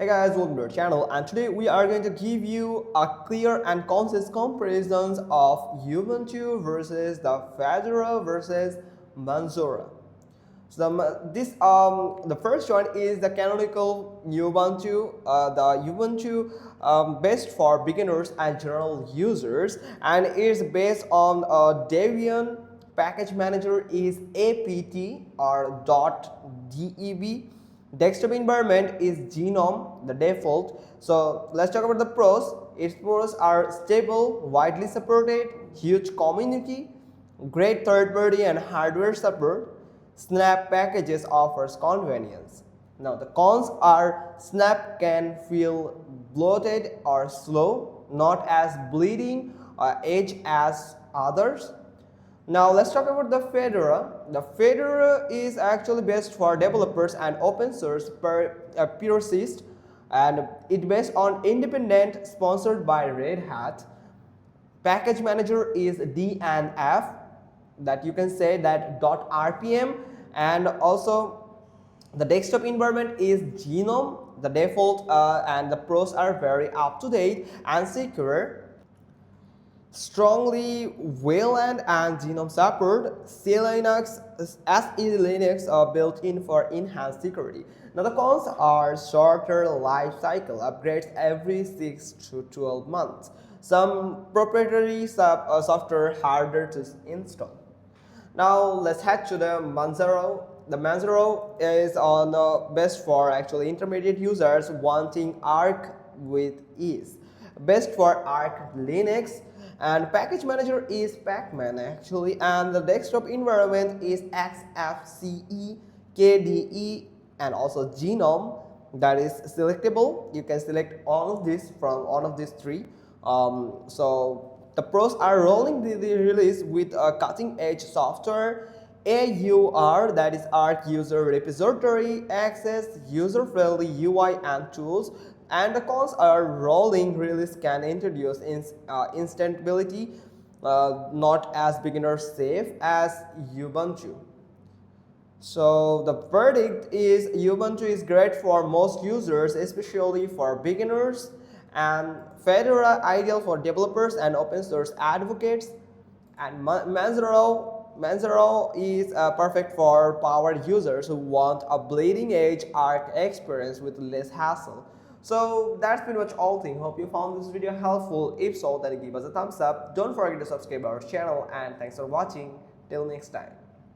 Hey guys, welcome to our channel, and today we are going to give you a clear and concise comparisons of Ubuntu versus the Fedora versus Manjaro. So the first one is the canonical Ubuntu, the Ubuntu best for beginners and general users, and it's based on Debian. Package manager is apt or .deb. Desktop environment is Genome, the default. So let's talk about the pros. Its pros are stable, widely supported, huge community, great third-party and hardware support. Snap packages offers convenience. Now the cons are Snap can feel bloated or slow, not as bleeding edge as others. Now let's talk about the Fedora. The Fedora is actually best for developers and open source purists, and it based on independent, sponsored by Red Hat. Package manager is DNF, that you can say that .rpm, and also the desktop environment is Genome, the default, and the pros are very up to date and secure. Strongly Wayland and Genome support, C Linux, SE Linux are built in for enhanced security. Now the cons are shorter life cycle, upgrades every 6 to 12 months. Some proprietary software harder to install. Now let's head to the Manjaro. The Manjaro is on best for actually intermediate users wanting Arc with ease. Best for Arc Linux, and package manager is Pacman actually, and the desktop environment is XFCE, KDE, and also Genome, that is selectable. You can select all of this from all of these three. So the pros are rolling the release with a cutting-edge software, AUR, that is Arc User Repository Access, user-friendly UI and tools, and the cons are rolling release can introduce instability, not as beginner safe as Ubuntu. So the verdict is Ubuntu is great for most users, especially for beginners, and Fedora ideal for developers and open source advocates, and Manjaro is perfect for power users who want a bleeding edge Arc experience with less hassle. So that's pretty much all thing. Hope you found this video helpful. If so, then give us a thumbs up. Don't forget to subscribe our channel, and thanks for watching. Till next time.